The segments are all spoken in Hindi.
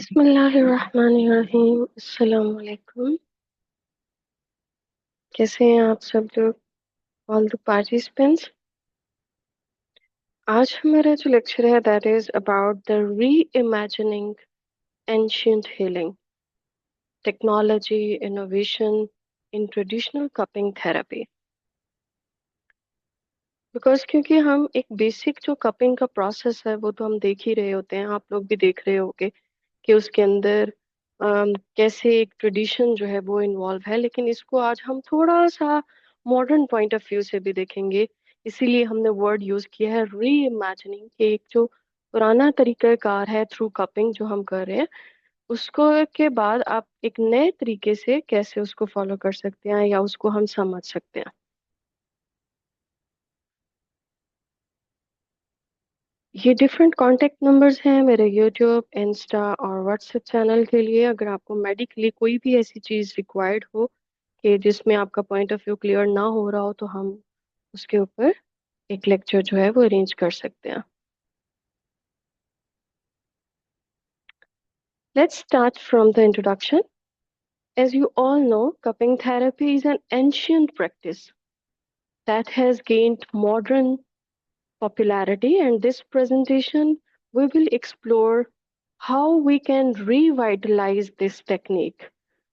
बिस्मिल्लाहिर्रहमानिर्रहीम। अस्सलाम वालेकुम। कैसे हैं आप सब लोग, ऑल द पार्टिसिपेंट्स। आज हमारा जो लेक्चर है दैट इज अबाउट द री imagining ancient healing technology innovation in traditional cupping therapy. Because क्योंकि हम एक बेसिक जो कपिंग का प्रोसेस है वो तो हम देख ही रहे होते हैं, आप लोग भी देख रहे होंगे कि उसके अंदर कैसे एक ट्रेडिशन जो है वो इन्वॉल्व है, लेकिन इसको आज हम थोड़ा सा मॉडर्न पॉइंट ऑफ व्यू से भी देखेंगे। इसीलिए हमने वर्ड यूज किया है री इमेजिनिंग, कि एक जो पुराना तरीकाकार है थ्रू कपिंग जो हम कर रहे हैं उसको के बाद आप एक नए तरीके से कैसे उसको फॉलो कर सकते हैं या उसको हम समझ सकते हैं। ये डिफरेंट कॉन्टेक्ट नंबर्स हैं मेरे यूट्यूब, इंस्टा और व्हाट्सएप चैनल के लिए। अगर आपको मेडिकली कोई भी ऐसी चीज़ रिक्वायर्ड हो कि जिसमें आपका पॉइंट ऑफ व्यू क्लियर ना हो रहा हो, तो हम उसके ऊपर एक लेक्चर जो है वो अरेंज कर सकते हैं। Let's start from the introduction. As you all know, cupping therapy is an ancient practice that has gained modern popularity, and this presentation we will explore how we can revitalize this technique.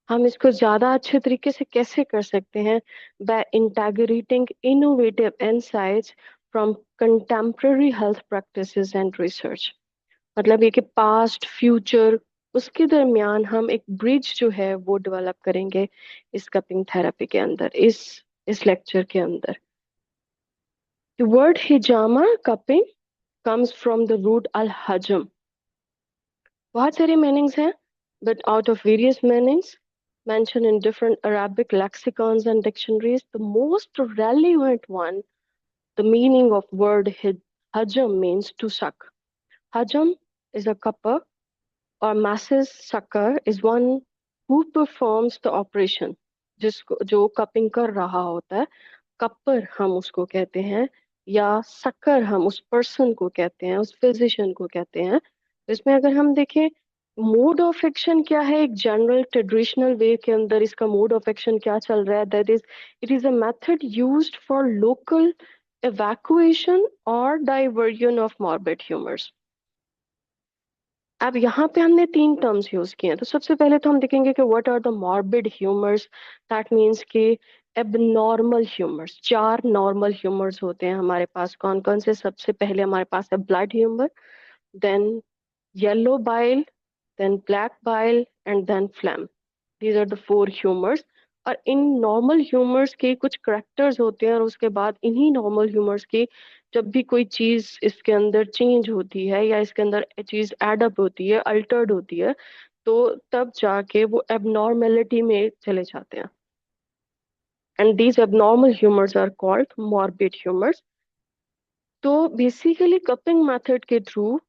हम इसको ज्यादा अच्छे तरीके से कैसे कर सकते हैं? By integrating innovative insights from contemporary health practices and research. मतलब ये कि पास्ट फ्यूचर उसके दरमियान हम एक ब्रिज जो है वो डेवलप करेंगे इस कपिंग थेरेपी के अंदर, इस लेक्चर के अंदर। The word hijama cupping comes from the root al-hajam. बहुत सारे मीनिंग्स हैं, but out of various meanings mentioned in different Arabic lexicons and dictionaries, the most relevant one, the meaning of word hajam means to suck. Hajam is a cupper or masses sucker is one who performs the operation, जिसको जो कपिंग कर रहा होता है। कपर हम उसको कहते हैं, या सकर हम उस पर्सन को कहते हैं, उस फिजिशियन को कहते हैं। तो इसमें अगर हम देखें मोड ऑफ एक्शन क्या है, एक जनरल ट्रेडिशनल वे के अंदर इसका मोड ऑफ एक्शन क्या चल रहा है, that is it is a method used for local evacuation or diversion of morbid humors. अब यहाँ पे हमने तीन टर्म्स यूज किए हैं, तो सबसे पहले तो हम देखेंगे कि what are the morbid humours. That means कि एबनॉर्मल ह्यूमर्स। चार नॉर्मल ह्यूमर्स होते हैं हमारे पास। कौन कौन से? सबसे पहले हमारे पास है blood humour, then yellow bile, then black bile and then phlegm. These are the four humours. और इन नॉर्मल ह्यूमर्स के कुछ करेक्टर्स होते हैं, और उसके बाद इन्हीं नॉर्मल ह्यूमर्स की जब भी कोई चीज इसके अंदर चेंज होती है या इसके अंदर चीज एडअप होती है, अल्टर्ड होती है, तो तब जाके वो एबनॉर्मेलिटी में चले जाते हैं। And these abnormal humours are called morbid humours. तो बेसिकली कपिंग मेथड के थ्रू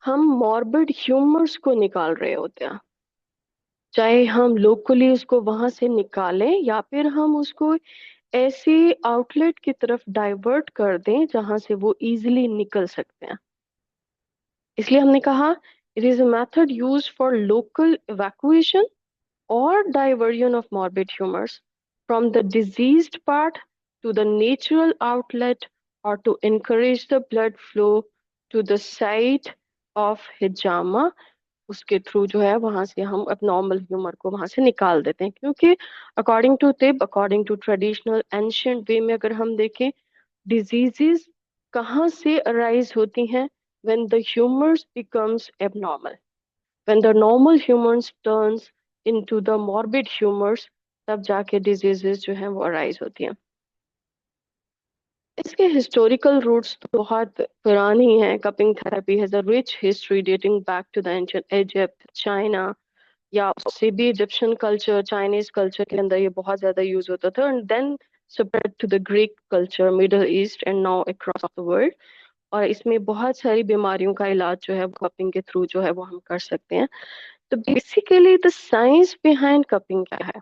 हम मॉर्बिड ह्यूमर्स को निकाल रहे होते हैं, चाहे हम लोकली उसको वहां से निकालें या फिर हम उसको ऐसे आउटलेट की तरफ डाइवर्ट कर दें जहां से वो इजीली निकल सकते हैं। इसलिए हमने कहा it is a method use for local evacuation or diversion of morbid humors from the diseased part to the natural outlet, or to encourage the blood flow to the site of hijama। उसके थ्रू जो है वहां से हम abnormal ह्यूमर को वहां से निकाल देते हैं, क्योंकि अकॉर्डिंग टू तिब, according to traditional ancient way में अगर हम देखें डिजीजेस कहाँ से अराइज होती हैं? when the humors becomes abnormal, when the normal humans turns into the morbid humors, तब जाके डिजीजेस जो हैं वो अराइज होती हैं। इसके हिस्टोरिकल रूट्स तो बहुत पुरानी हैं। Cupping therapy has a rich history dating back to the ancient Egypt, China, या उससे भी इजिप्शियन कल्चर, चाइनीज कल्चर के अंदर ये बहुत ज्यादा यूज होता था, and then spread to the Greek culture, Middle East and now across the world. और इसमें बहुत सारी बीमारियों का इलाज जो है कपिंग के थ्रू जो है वो हम कर सकते हैं। तो basically the science behind cupping क्या है?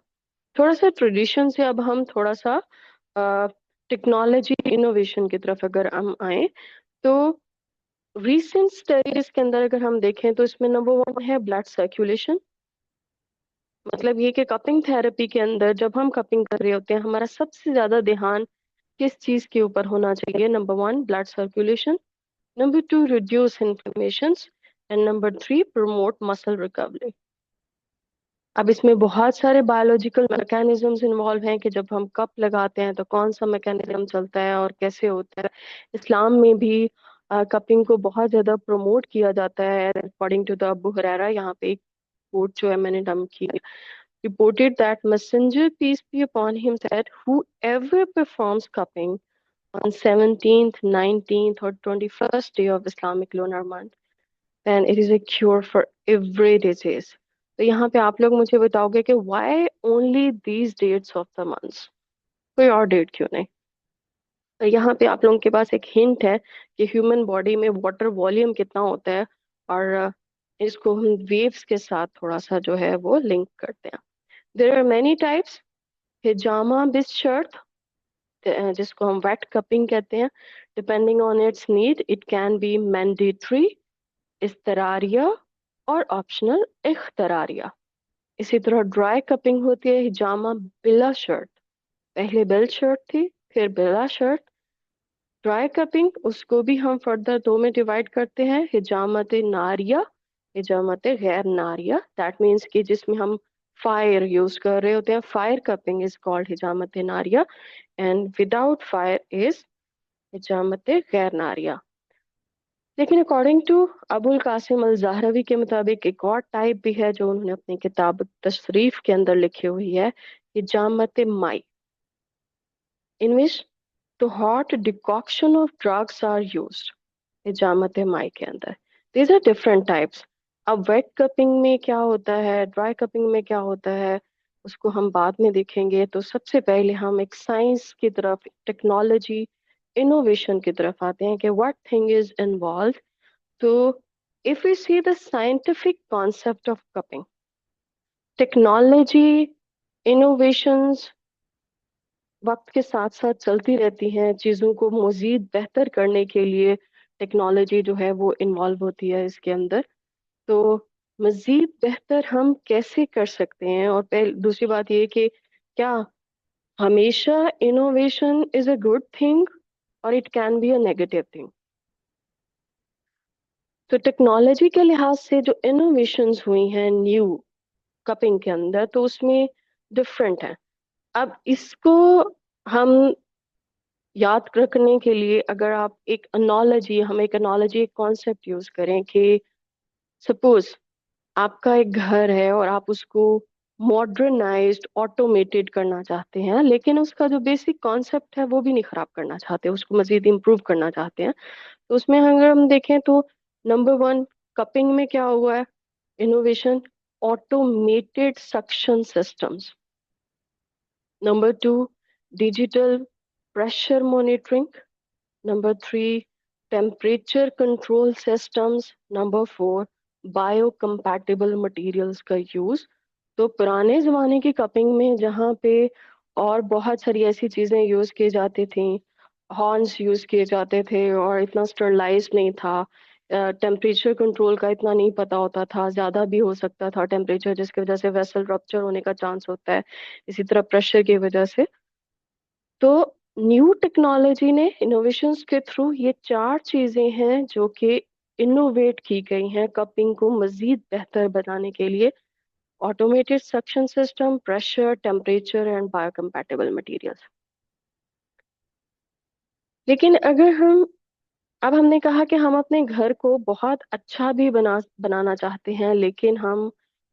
थोड़ा सा ट्रेडिशन से अब हम थोड़ा सा टेक्नोलॉजी इनोवेशन की तरफ अगर हम आए, तो रीसेंट स्टडीज के अंदर अगर हम देखें तो इसमें नंबर वन है ब्लड सर्कुलेशन। मतलब ये कि कपिंग थेरेपी के अंदर जब हम कपिंग कर रहे होते हैं हमारा सबसे ज्यादा ध्यान किस चीज के ऊपर होना चाहिए? Number one blood circulation, number two reduce inflammation, and number three promote muscle recovery. अब इसमें बहुत सारे बायोलॉजिकल मैकेनिज्म्स इन्वॉल्व हैं कि जब हम कप लगाते हैं तो कौन सा मैकेनिज्म चलता है और कैसे होता है। इस्लाम में भी कपिंग को बहुत ज्यादा प्रमोट किया जाता है। According to the Abu Hurairah, यहाँ पे एक कोट जो है मैंने डम की, reported that messenger peace be upon him said whoever performs cupping on 17th, 19th or 21st day of Islamic lunar month, then it is a cure for every disease. तो यहाँ पे आप लोग मुझे बताओगे कि why only these dates of the months? कोई और डेट क्यों नहीं? तो यहाँ पे आप लोगों के पास एक हिंट है कि ह्यूमन बॉडी में वाटर वॉल्यूम कितना होता है, और इसको हम वेव्स के साथ थोड़ा सा जो है वो लिंक करते हैं। There are many types. हिजामा बिस शर्ट, जिसको हम वेट कपिंग कहते हैं, depending on its need it can be mandatory, इस्तरारिया और ऑप्शनल इख्तरारिया। इसी तरह ड्राई कपिंग होती है हिजामा बिला शर्ट। पहले बेल शर्ट थी, फिर बिला शर्ट। ड्राई कपिंग उसको भी हम फर्दर दो में डिवाइड करते हैं, हिजामत नारिया, हिजामत गैर नारिया। दैट मीन्स कि जिसमें हम फायर यूज कर रहे होते हैं, फायर कपिंग इज कॉल्ड हिजामत नारिया, एंड विदाउट फायर इज हिजामत गैर नारिया। लेकिन अकॉर्डिंग टू अबुल कासिम अल जहरवी के मुताबिक एक और टाइप भी है जो उन्होंने अपनी किताब तशरीफ के अंदर लिखी हुई है, हिजामत माई, इन विच तो hot decoction of drugs are used. हिजामत माई के अंदर दीज आर डिफरेंट टाइप्स। अब वेट कपिंग में क्या होता है, ड्राई कपिंग में क्या होता है, उसको हम बाद में देखेंगे। तो सबसे पहले हम एक साइंस की तरफ, टेक्नोलॉजी, इनोवेशन की तरफ आते हैं कि व्हाट थिंग इज इन्वॉल्व। तो if we see the scientific concept of cupping, technology, innovations वक्त के साथ साथ चलती रहती हैं। चीज़ों को मजीद बेहतर करने के लिए टेक्नोलॉजी जो है वो इन्वॉल्व होती है इसके अंदर। तो मजीद बेहतर हम कैसे कर सकते हैं? और पहले दूसरी बात ये कि क्या हमेशा innovation is a good thing और it can be a negative thing? तो टेक्नोलॉजी के लिहाज से जो इनोवेशंस हुई हैं न्यू कपिंग के अंदर, तो उसमें डिफरेंट है। अब इसको हम याद रखने के लिए अगर आप एक एनोलॉजी, हम एक एनोलॉजी, एक कॉन्सेप्ट यूज करें कि सपोज आपका एक घर है और आप उसको मॉडर्नाइज्ड ऑटोमेटेड करना चाहते हैं, लेकिन उसका जो बेसिक कॉन्सेप्ट है वो भी नहीं खराब करना चाहते, उसको मजीद इम्प्रूव करना चाहते हैं। तो उसमें अगर हम देखें तो नंबर वन कपिंग में क्या हुआ है innovation? Automated suction systems. Number two digital pressure monitoring. Number three temperature control systems. Number four biocompatible materials का यूज। तो पुराने जमाने की कपिंग में जहाँ पे और बहुत सारी ऐसी चीजें यूज की जाती थी, हॉर्न्स यूज किए जाते थे और इतना स्टरलाइज नहीं था, टेम्परेचर कंट्रोल का इतना नहीं पता होता था, ज्यादा भी हो सकता था टेम्परेचर जिसकी वजह से वेसल रप्चर होने का चांस होता है, इसी तरह प्रेशर की वजह से। तो न्यू टेक्नोलॉजी ने इनोवेशंस के थ्रू ये चार चीजें हैं जो कि इनोवेट की गई हैं कपिंग को मजीद बेहतर बनाने के लिए: automated suction system, pressure, temperature and biocompatible materials. लेकिन अगर हम, अब हमने कहा कि हम अपने घर को बहुत अच्छा भी बनाना चाहते हैं, लेकिन हम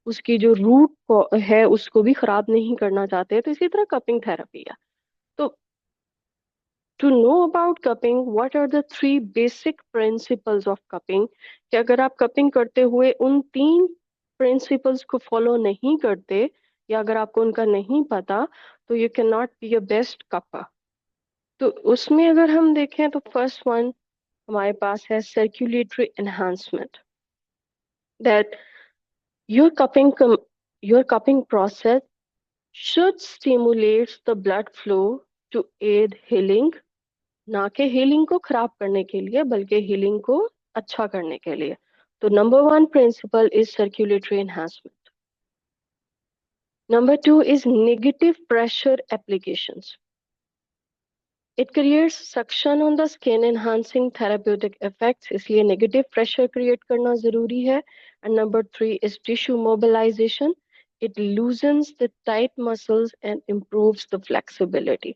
उसकी जो रूट को है उसको भी खराब नहीं करना चाहते, तो इसी तरह कपिंग थेरेपी है। तो to know about cupping, what are the three basic principles of cupping? कि अगर आप कपिंग करते हुए उन तीन प्रिंसिपल्स को फॉलो नहीं करते या अगर आपको उनका नहीं पता, तो you can not be a best copper. तो उसमें अगर हम देखें तो फर्स्ट वन हमारे पास है circulatory enhancement. That your cupping your cupping process should stimulate the blood flow to aid healing, ना कि हीलिंग को खराब करने के लिए बल्कि हीलिंग को अच्छा करने के लिए। तो number one principle is circulatory enhancement. Number two is negative pressure applications. It creates suction on the skin enhancing therapeutic effects, इसलिए नेगेटिव प्रेशर क्रिएट करना जरूरी है। And number three is tissue mobilisation. It loosens the tight muscles and improves the flexibility.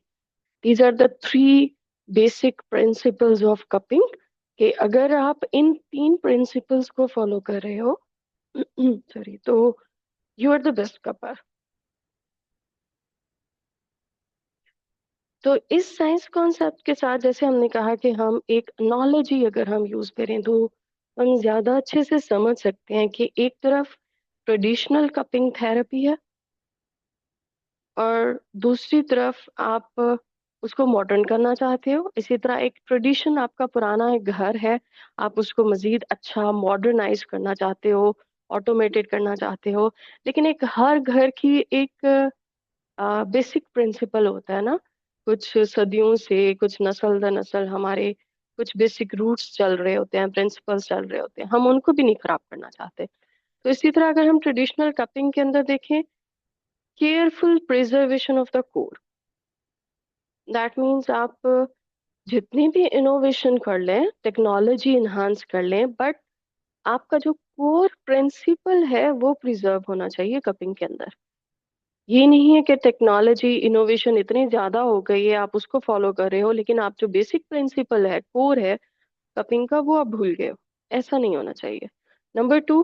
These are the three basic principles of cupping, कि अगर आप इन तीन प्रिंसिपल्स को फॉलो कर रहे हो सॉरी, तो you are the best copper. तो इस साइंस कॉन्सेप्ट के साथ, जैसे हमने कहा कि हम एक नॉलेज ही अगर हम यूज करें तो हम ज्यादा अच्छे से समझ सकते हैं कि एक तरफ ट्रेडिशनल कपिंग थेरेपी है और दूसरी तरफ आप उसको मॉडर्न करना चाहते हो। इसी तरह एक ट्रेडिशन आपका पुराना एक घर है, आप उसको मजीद अच्छा मॉडर्नाइज करना चाहते हो, ऑटोमेटेड करना चाहते हो। लेकिन एक हर घर की एक बेसिक प्रिंसिपल होता है ना, कुछ सदियों से, कुछ नस्ल दर नस्ल हमारे कुछ बेसिक रूट्स चल रहे होते हैं, प्रिंसिपल्स चल रहे होते हैं, हम उनको भी नहीं खराब करना चाहते। तो इसी तरह अगर हम ट्रेडिशनल कपिंग के अंदर देखें, careful preservation of the core, that means आप जितनी भी इनोवेशन कर लें, टेक्नोलॉजी इन्हांस कर लें, बट आपका जो कोर प्रिंसिपल है वो प्रिजर्व होना चाहिए कपिंग के अंदर। ये नहीं है कि टेक्नोलॉजी इनोवेशन इतनी ज्यादा हो गई है आप उसको फॉलो कर रहे हो, लेकिन आप जो बेसिक प्रिंसिपल है, कोर है कपिंग का, वो आप भूल गए हो। ऐसा नहीं होना चाहिए। Number two,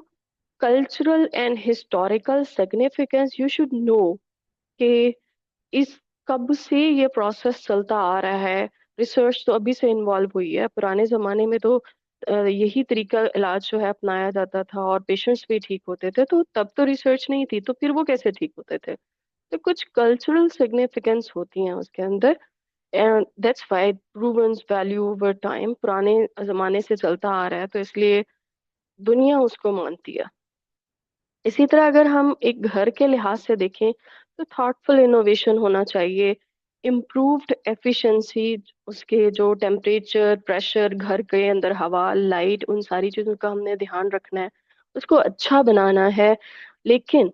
cultural and historical significance. You should know कि इस कब से ये प्रोसेस चलता आ रहा है। रिसर्च तो अभी से इन्वॉल्व हुई है, पुराने जमाने में तो यही तरीका इलाज जो है अपनाया जाता था और पेशेंट्स भी ठीक होते थे, तो तब तो रिसर्च नहीं थी, तो फिर वो कैसे ठीक होते थे। तो कुछ कल्चरल सिग्निफिकेंस होती हैं उसके अंदर, and that's why proven value over time, पुराने जमाने से चलता आ रहा है तो इसलिए दुनिया उसको मानती है। इसी तरह अगर हम एक घर के लिहाज से देखें तो थॉटफुल इनोवेशन होना चाहिए, इम्प्रूव्ड एफिशिएंसी, उसके जो टेम्परेचर, प्रेशर, घर के अंदर हवा, लाइट, उन सारी चीज़ों का हमने ध्यान रखना है, उसको अच्छा बनाना है। लेकिन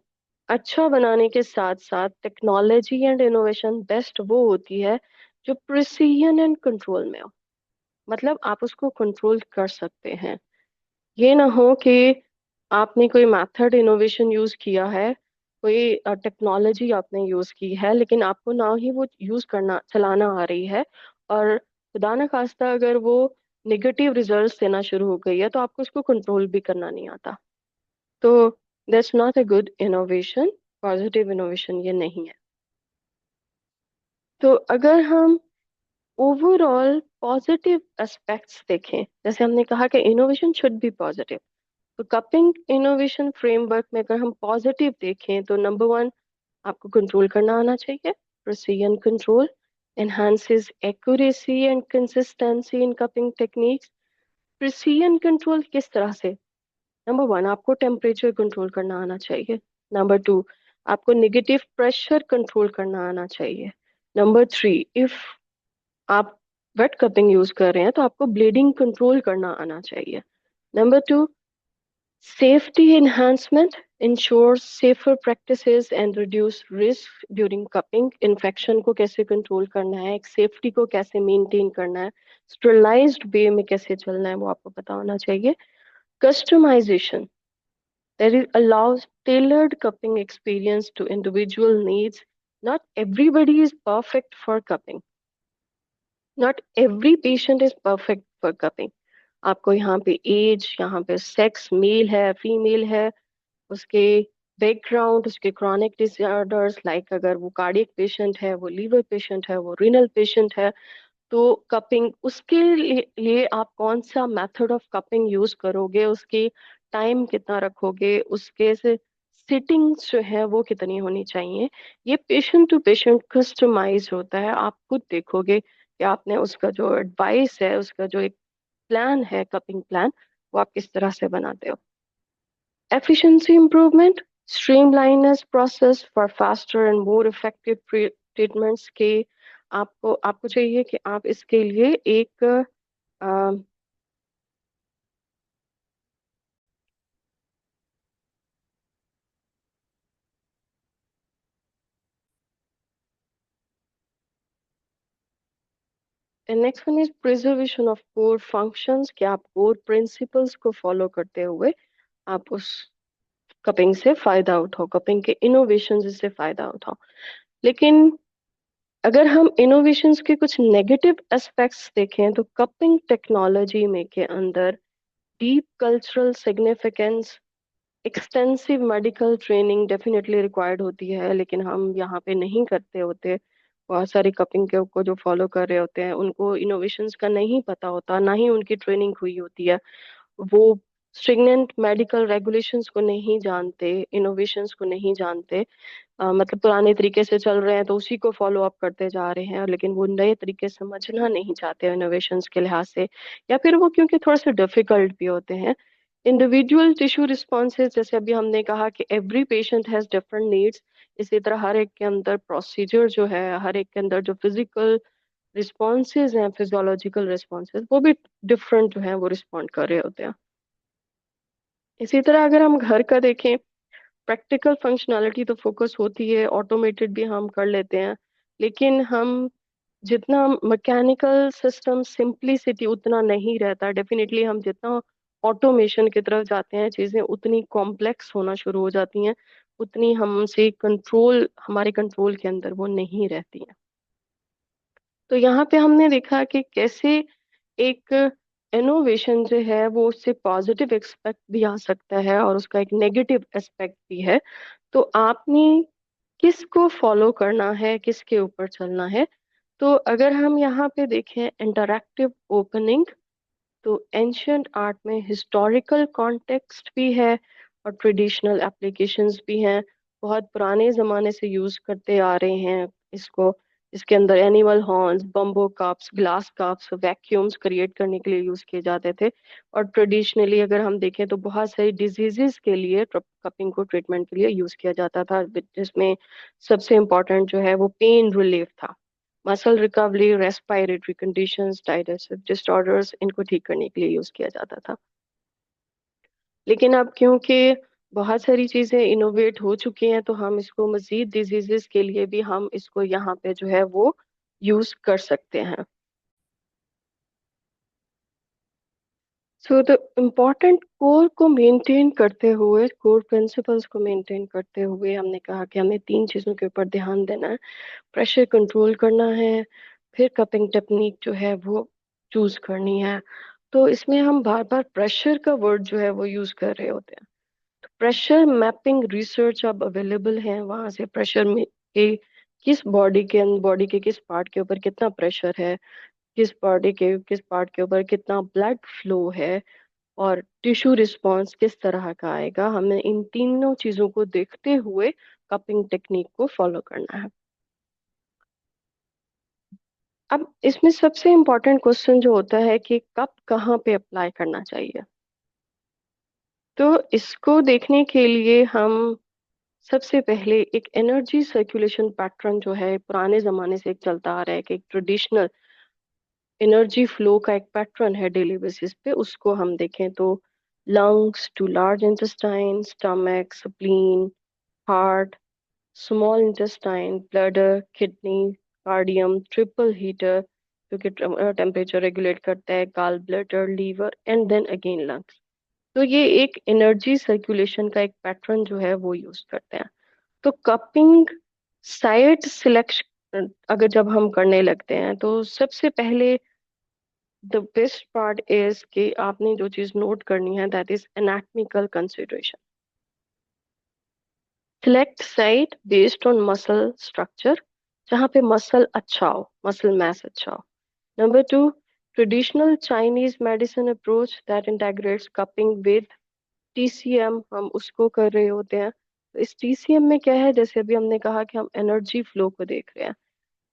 अच्छा बनाने के साथ साथ टेक्नोलॉजी एंड इनोवेशन बेस्ट वो होती है जो प्रिसीजन एंड कंट्रोल में हो, मतलब आप उसको कंट्रोल कर सकते हैं। ये ना हो कि आपने कोई मेथड इनोवेशन यूज किया है, कोई टेक्नोलॉजी आपने यूज की है, लेकिन आपको ना ही वो यूज करना चलाना आ रही है, और खुदा न खास्ता अगर वो नेगेटिव रिजल्ट्स देना शुरू हो गई है तो आपको उसको कंट्रोल भी करना नहीं आता। तो that's not a good innovation, positive innovation ये नहीं है। तो अगर हम ओवरऑल पॉजिटिव एस्पेक्ट्स देखें, जैसे हमने कहा कि इनोवेशन शुड बी पॉजिटिव, तो कपिंग इनोवेशन फ्रेमवर्क में अगर हम पॉजिटिव देखें तो नंबर वन, आपको कंट्रोल करना आना चाहिए। Precision control enhances accuracy and consistency in cupping techniques। Precision control किस तरह से? नंबर वन, आपको टेम्परेचर कंट्रोल करना आना चाहिए। नंबर टू, आपको नेगेटिव प्रेशर कंट्रोल करना आना चाहिए। नंबर थ्री, इफ आप वेट कपिंग यूज कर रहे हैं तो आपको ब्लीडिंग कंट्रोल करना आना चाहिए। Number two, safety enhancement ensures safer practices and reduce risk during cupping। Infection को कैसे कंट्रोल करना है, एक सेफ्टी को कैसे मेंटेन करना है, स्टरलाइज्ड वे में कैसे चलना है, वो आपको पता होना चाहिए। Customization, that is allows tailored cupping experience to individual needs। Not everybody is perfect for cupping, not every patient is perfect for cupping। आपको यहाँ पे एज, यहाँ पे सेक्स, मेल है, फीमेल है, उसके बैकग्राउंड, उसके क्रॉनिक डिसऑर्डर्स, लाइक अगर वो कार्डियक पेशेंट है, वो लीवर पेशेंट है, वो रीनल पेशेंट है, तो कपिंग उसके लिए आप कौन सा मेथड ऑफ कपिंग यूज करोगे, उसकी टाइम कितना रखोगे, उसके से सिटिंग्स जो है वो कितनी होनी चाहिए, ये पेशेंट टू पेशेंट कस्टमाइज होता है। आप खुद देखोगे कि आपने उसका जो एडवाइस है, उसका जो एक प्लान है, कपिंग प्लान, वो आप किस तरह से बनाते हो। Efficiency improvement, streamlines process for faster and more effective treatments के आपको आपको चाहिए कि आप इसके लिए एक next one is preservation of core functions, कि आप कोर प्रिंसिपल्स को फॉलो करते हुए आप उस कपिंग से फायदा उठाओ, कपिंग के इनोवेशन से फायदा उठाओ। लेकिन अगर हम इनोवेशंस के कुछ नेगेटिव एस्पेक्ट्स देखें तो कपिंग टेक्नोलॉजी में के अंदर deep cultural significance, extensive medical training definitely required होती है, लेकिन हम यहाँ पे नहीं करते होते। बहुत सारी कपिंग के को जो फॉलो कर रहे होते हैं उनको इनोवेशंस का नहीं पता होता, ना ही उनकी ट्रेनिंग हुई होती है। वो स्ट्रिगनेंट मेडिकल रेगुलेशंस को नहीं जानते, इनोवेशंस को नहीं जानते। मतलब पुराने तरीके से चल रहे हैं तो उसी को फॉलो अप करते जा रहे हैं, लेकिन वो नए तरीके समझना नहीं चाहते इनोवेशंस के लिहाज से, या फिर वो क्योंकि थोड़े से डिफिकल्ट भी होते हैं। इंडिविजुअल टिश्यू रिस्पॉन्सेज, जैसे अभी हमने कहा कि every patient has different needs, इसी तरह हर एक के अंदर प्रोसीजर जो है, हर एक के अंदर जो फिजिकल रिस्पॉन्सेज हैं, फिजियोलॉजिकल रिस्पॉन्सेज, वो भी डिफरेंट जो है वो रिस्पॉन्ड कर रहे होते हैं। इसी तरह अगर हम घर का देखें, प्रैक्टिकल फंक्शनैलिटी तो फोकस होती है, ऑटोमेटेड भी हम कर लेते हैं, लेकिन हम जितना मैकेनिकल सिस्टम सिंप्लिसिटी उतना नहीं रहता। डेफिनेटली हम जितना ऑटोमेशन की तरफ जाते हैं चीजें उतनी कॉम्प्लेक्स होना शुरू हो जाती हैं, उतनी हमसे कंट्रोल, हमारे कंट्रोल के अंदर वो नहीं रहती हैं। तो यहाँ पे हमने देखा कि कैसे एक इनोवेशन जो है वो उससे पॉजिटिव एक्सपेक्ट भी आ सकता है और उसका एक नेगेटिव एस्पेक्ट भी है। तो आपने किसको फॉलो करना है, किसके ऊपर चलना है? तो अगर हम यहाँ पे देखें इंटरैक्टिव ओपनिंग, तो एंशियंट आर्ट में हिस्टोरिकल कॉन्टेक्स्ट भी है और ट्रेडिशनल एप्लीकेशंस भी हैं। बहुत पुराने जमाने से यूज करते आ रहे हैं इसको। इसके अंदर animal horns, bamboo cups, glass cups, vacuums create करने के लिए यूज किए जाते थे। और ट्रेडिशनली अगर हम देखें तो बहुत सारी डिजीजेस के लिए कपिंग को ट्रीटमेंट के लिए यूज किया जाता था, जिसमें सबसे इम्पोर्टेंट जो है वो पेन रिलीफ था। Muscle recovery, respiratory conditions, digestive disorders, इनको ठीक करने के लिए यूज किया जाता था। लेकिन अब क्योंकि बहुत सारी चीजें इनोवेट हो चुकी हैं तो हम इसको मजीद डिजीजेस के लिए भी हम इसको यहाँ पे जो है वो यूज कर सकते हैं। सो द इम्पोर्टेंट कोर को मेंटेन करते हुए, कोर प्रिंसिपल्स को मेंटेन करते हुए, हमने कहा कि हमें तीन चीजों के ऊपर ध्यान देना है। प्रेशर कंट्रोल करना है, फिर कपिंग टेक्निक जो है वो चूज करनी है। तो इसमें हम बार बार प्रेशर का वर्ड जो है वो यूज कर रहे होते हैं। तो प्रेशर मैपिंग रिसर्च अब अवेलेबल है, वहां से प्रेशर में के किस बॉडी के किस पार्ट के ऊपर कितना प्रेशर है, किस बॉडी के किस पार्ट के ऊपर कितना ब्लड फ्लो है, और टिश्यू रिस्पॉन्स किस तरह का आएगा, हमें इन तीनों चीजों को देखते हुए कपिंग टेक्निक को फॉलो करना है। अब इसमें सबसे इम्पोर्टेंट क्वेश्चन जो होता है कि कब कहाँ पे अप्लाई करना चाहिए। तो इसको देखने के लिए हम सबसे पहले एक एनर्जी सर्कुलेशन पैटर्न जो है पुराने जमाने से एक चलता आ रहा है, कि एक ट्रेडिशनल एनर्जी फ्लो का एक पैटर्न है डेली बेसिस पे, उसको हम देखें तो lungs to large intestine, stomach, spleen, heart, small intestine, bladder, kidney, cardium, triple heater जो कि टेम्परेचर रेगुलेट करता है, gall bladder, liver, and then again lungs. तो ये एक एनर्जी सर्कुलेशन का एक पैटर्न जो है वो यूज करते हैं। तो कपिंग साइट सिलेक्शन अगर जब हम करने लगते हैं तो सबसे पहले द बेस्ट पार्ट इज कि आपने जो चीज नोट करनी है, that is anatomical consideration. Select site based on muscle structure, जहाँ पे मसल अच्छा हो, मसल मैस अच्छा हो। Number two, traditional Chinese medicine approach that integrates cupping with TCM, हम उसको कर रहे होते हैं। तो इस टीसीएम में क्या है, जैसे अभी हमने कहा कि हम एनर्जी फ्लो को देख रहे हैं।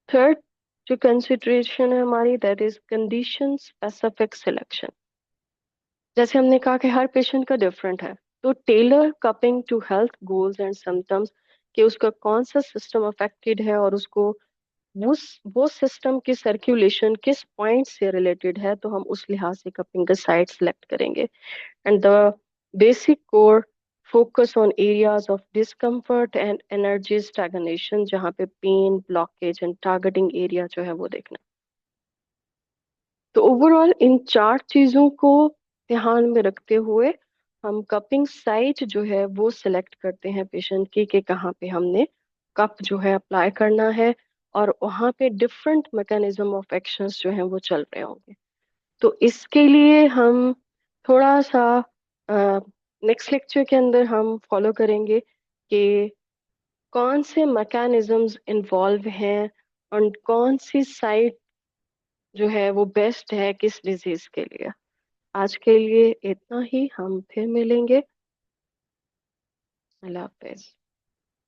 थर्ड जो कंसिडरेशन है हमारी, that is condition specific selection. जैसे हमने कहा कि हर पेशेंट का डिफरेंट है, तो tailor cupping to health goals and symptoms, कि उसका कौन सा सिस्टम अफेक्टेड है और उसको वो सिस्टम की सर्कुलेशन किस पॉइंट से रिलेटेड है, तो हम उस लिहाज से कपिंग का साइट सेलेक्ट करेंगे। And the basic core focus on areas of discomfort and energy stagnation, जहाँ पे pain, blockage and targeting area जो है वो देखना। तो ओवरऑल इन चार चीजों को ध्यान में रखते हुए हम कपिंग साइट जो है वो सिलेक्ट करते हैं पेशेंट की, कि कहाँ पे हमने कप जो है अप्लाई करना है, और वहाँ पे डिफरेंट मैकेनिज्म ऑफ एक्शंस जो हैं वो चल रहे होंगे। तो इसके लिए हम थोड़ा सा नेक्स्ट लेक्चर के अंदर हम फॉलो करेंगे कि कौन से मैकेनिज्म्स इन्वॉल्व हैं और कौन सी साइट जो है वो बेस्ट है किस डिजीज के लिए। आज के लिए इतना ही, हम फिर मिलेंगे। अल्लाह हाफिज।